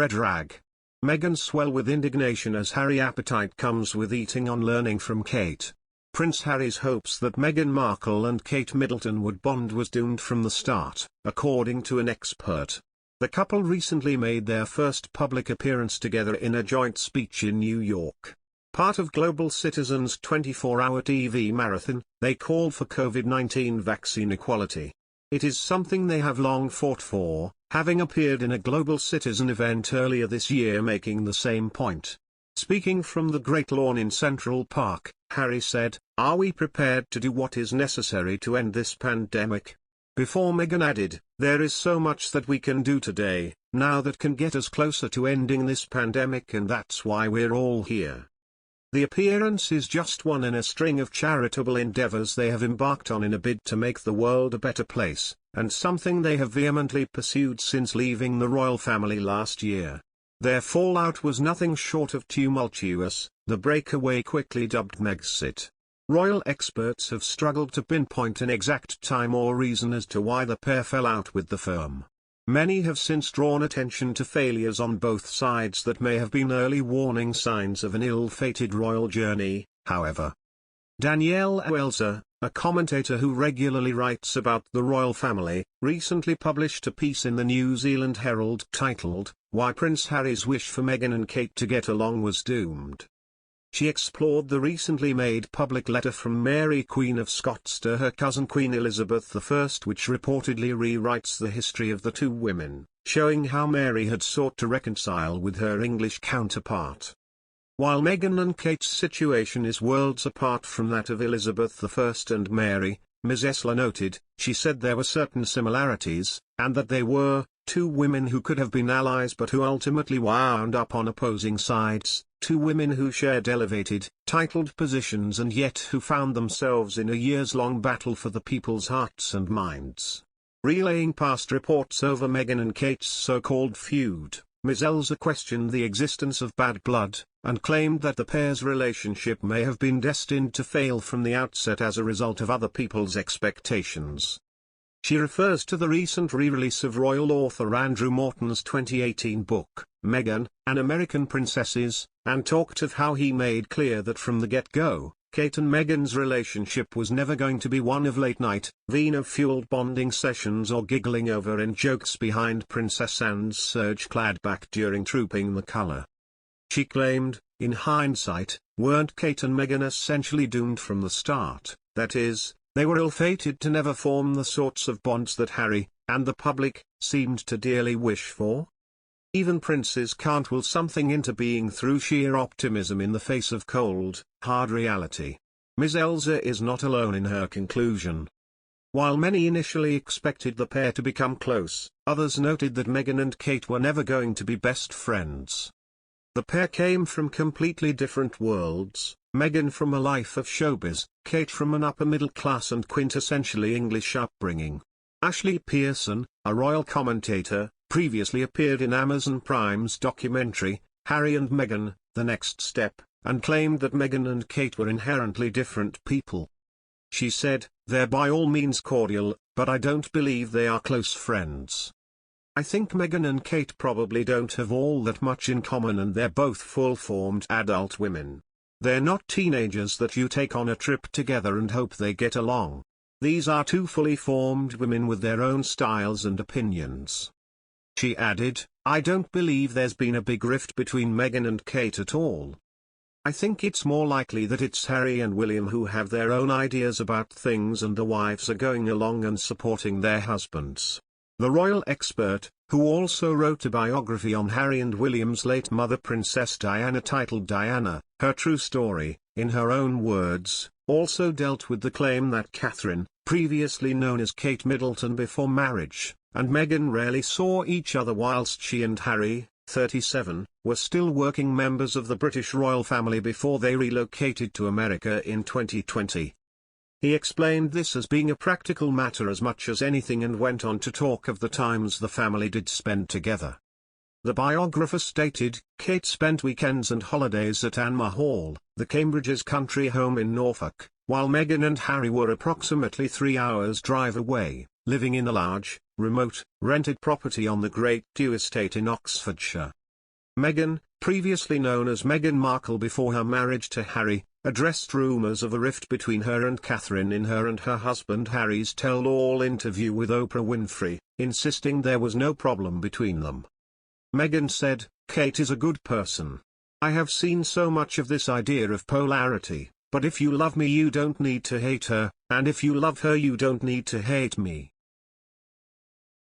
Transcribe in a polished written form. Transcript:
red rag. Meghan Swell with indignation as Harry appetite comes with eating on learning from Kate. Prince Harry's hopes that Meghan Markle and Kate Middleton would bond was doomed from the start, according to an expert. The couple recently made their first public appearance together in a joint speech in New York. Part of Global Citizen's 24-hour TV marathon, they called for COVID-19 vaccine equality. It is something they have long fought for, having appeared in a Global Citizen event earlier this year making the same point. Speaking from the Great Lawn in Central Park, Harry said, "Are we prepared to do what is necessary to end this pandemic?" Before Meghan added, "There is so much that we can do today, now that can get us closer to ending this pandemic, and that's why we're all here." The appearance is just one in a string of charitable endeavors they have embarked on in a bid to make the world a better place, and something they have vehemently pursued since leaving the royal family last year. Their fallout was nothing short of tumultuous, the breakaway quickly dubbed Megxit. Royal experts have struggled to pinpoint an exact time or reason as to why the pair fell out with the firm. Many have since drawn attention to failures on both sides that may have been early warning signs of an ill-fated royal journey, however. Danielle Welzer, a commentator who regularly writes about the royal family, recently published a piece in the New Zealand Herald titled, "Why Prince Harry's Wish for Meghan and Kate to Get Along Was Doomed." She explored the recently made public letter from Mary Queen of Scots to her cousin Queen Elizabeth I, which reportedly rewrites the history of the two women, showing how Mary had sought to reconcile with her English counterpart. While Meghan and Kate's situation is worlds apart from that of Elizabeth I and Mary, Ms. Esler noted, she said there were certain similarities, and that they were two women who could have been allies but who ultimately wound up on opposing sides, two women who shared elevated, titled positions and yet who found themselves in a years-long battle for the people's hearts and minds. Relaying past reports over Meghan and Kate's so-called feud, Ms. Elsa questioned the existence of bad blood, and claimed that the pair's relationship may have been destined to fail from the outset as a result of other people's expectations. She refers to the recent re-release of royal author Andrew Morton's 2018 book, Meghan, An American Princesses, and talked of how he made clear that from the get-go, Kate and Meghan's relationship was never going to be one of late-night, vino-fueled bonding sessions or giggling over in-jokes behind Princess Anne's serge-clad back during Trooping the Colour. She claimed, in hindsight, weren't Kate and Meghan essentially doomed from the start, that is, they were ill-fated to never form the sorts of bonds that Harry, and the public, seemed to dearly wish for? Even princes can't will something into being through sheer optimism in the face of cold, hard reality. Ms. Elsa is not alone in her conclusion. While many initially expected the pair to become close, others noted that Meghan and Kate were never going to be best friends. The pair came from completely different worlds, Meghan from a life of showbiz, Kate from an upper-middle-class and quintessentially English upbringing. Ashley Pearson, a royal commentator, previously appeared in Amazon Prime's documentary, Harry and Meghan, The Next Step, and claimed that Meghan and Kate were inherently different people. She said, "They're by all means cordial, but I don't believe they are close friends. I think Meghan and Kate probably don't have all that much in common, and they're both full-formed adult women. They're not teenagers that you take on a trip together and hope they get along. These are two fully formed women with their own styles and opinions." She added, "I don't believe there's been a big rift between Meghan and Kate at all. I think it's more likely that it's Harry and William who have their own ideas about things and the wives are going along and supporting their husbands." The royal expert, who also wrote a biography on Harry and William's late mother Princess Diana titled Diana, Her True Story, in her own words, also dealt with the claim that Catherine, previously known as Kate Middleton before marriage, and Meghan rarely saw each other whilst she and Harry, 37, were still working members of the British royal family before they relocated to America in 2020. He explained this as being a practical matter as much as anything and went on to talk of the times the family did spend together. The biographer stated, Kate spent weekends and holidays at Anmer Hall, the Cambridge's country home in Norfolk, while Meghan and Harry were approximately 3 hours' drive away, living in a large, remote, rented property on the Great Dew Estate in Oxfordshire. Meghan, previously known as Meghan Markle before her marriage to Harry, addressed rumours of a rift between her and Catherine in her and her husband Harry's tell-all interview with Oprah Winfrey, insisting there was no problem between them. Meghan said, "Kate is a good person. I have seen so much of this idea of polarity, but if you love me you don't need to hate her, and if you love her you don't need to hate me.